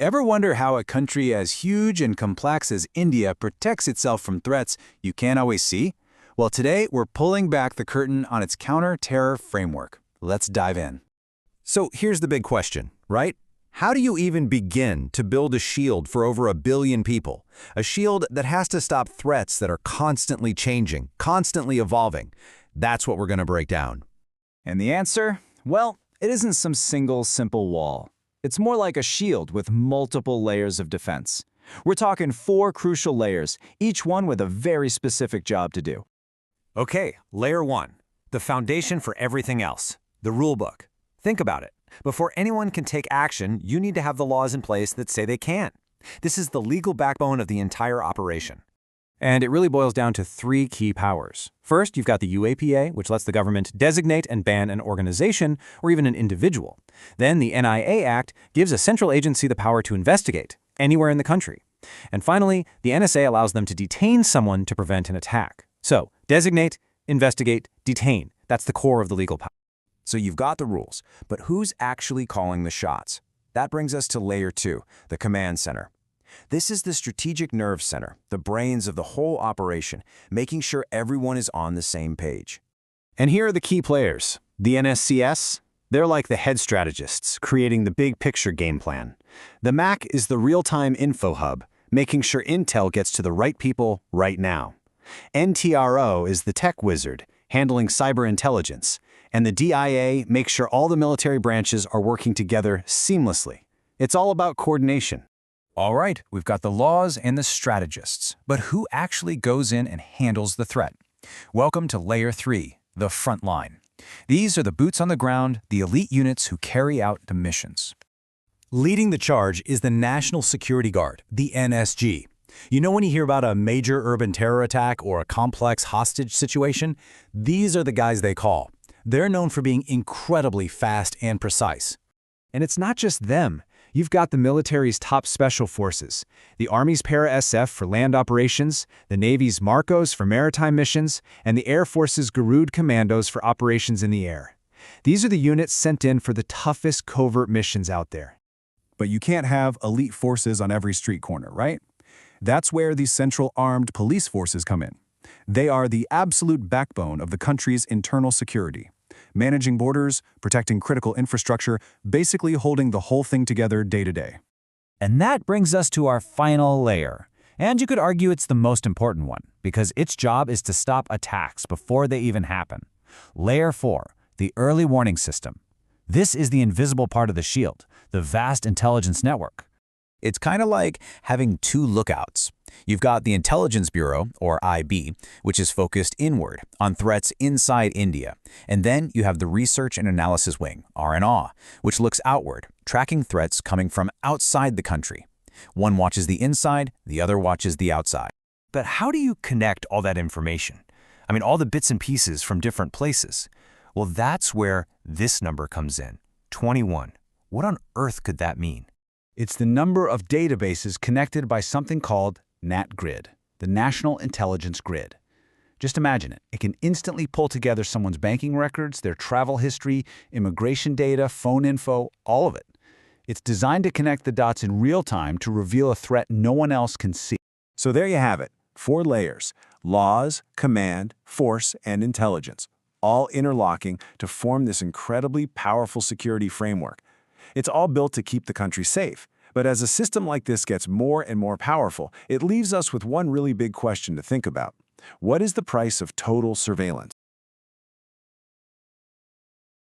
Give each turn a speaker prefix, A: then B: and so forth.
A: Ever wonder how a country as huge and complex as India protects itself from threats you can't always see? Well, today we're pulling back the curtain on its counter-terror framework. Let's dive in.
B: So here's the big question, right? How do you even begin to build a shield for over 1 billion people? A shield that has to stop threats that are constantly changing, constantly evolving. That's what we're going to break down.
A: And the answer? Well, it isn't some single, simple wall. It's more like a shield with multiple layers of defense. We're talking 4 crucial layers, each one with a very specific job to do.
B: Okay, layer 1, the foundation for everything else, the rulebook. Think about it. Before anyone can take action, you need to have the laws in place that say they can. This is the legal backbone of the entire operation.
A: And it really boils down to 3 key powers. First, you've got the UAPA, which lets the government designate and ban an organization or even an individual. Then the NIA Act gives a central agency the power to investigate anywhere in the country. And finally, the NSA allows them to detain someone to prevent an attack. So, designate, investigate, detain. That's the core of the legal power.
C: So you've got the rules, but who's actually calling the shots? That brings us to layer 2, the command center. This is the strategic nerve center, the brains of the whole operation, making sure everyone is on the same page.
A: And here are the key players. The NSCS, they're like the head strategists, creating the big picture game plan. The MAC is the real-time info hub, making sure intel gets to the right people right now. NTRO is the tech wizard, handling cyber intelligence. And the DIA makes sure all the military branches are working together seamlessly. It's all about coordination.
D: All right, we've got the laws and the strategists, but who actually goes in and handles the threat? Welcome to Layer 3, the front line. These are the boots on the ground, the elite units who carry out the missions.
B: Leading the charge is the National Security Guard, the NSG. You know when you hear about a major urban terror attack or a complex hostage situation? These are the guys they call. They're known for being incredibly fast and precise.
A: And it's not just them. You've got the military's top special forces, the Army's Para-SF for land operations, the Navy's Marcos for maritime missions, and the Air Force's Garud Commandos for operations in the air. These are the units sent in for the toughest covert missions out there.
E: But you can't have elite forces on every street corner, right? That's where the Central Armed Police Forces come in. They are the absolute backbone of the country's internal security, managing borders, protecting critical infrastructure, basically holding the whole thing together day to day.
D: And that brings us to our final layer. And you could argue it's the most important one, because its job is to stop attacks before they even happen. Layer 4, the early warning system. This is the invisible part of the shield, the vast intelligence network.
C: It's kind of like having 2 lookouts. You've got the Intelligence Bureau, or IB, which is focused inward on threats inside India. And then you have the Research and Analysis Wing, R&A, which looks outward, tracking threats coming from outside the country. One watches the inside, the other watches the outside.
D: But how do you connect all that information? I mean, all the bits and pieces from different places. Well, that's where this number comes in, 21. What on earth could that mean?
A: It's the number of databases connected by something called NatGrid, the National Intelligence Grid. Just imagine it. It can instantly pull together someone's banking records, their travel history, immigration data, phone info, all of it. It's designed to connect the dots in real time to reveal a threat no one else can see.
E: So there you have it, 4 layers: laws, command, force, and intelligence, all interlocking to form this incredibly powerful security framework. It's all built to keep the country safe. But as a system like this gets more and more powerful, it leaves us with one really big question to think about. What is the price of total surveillance?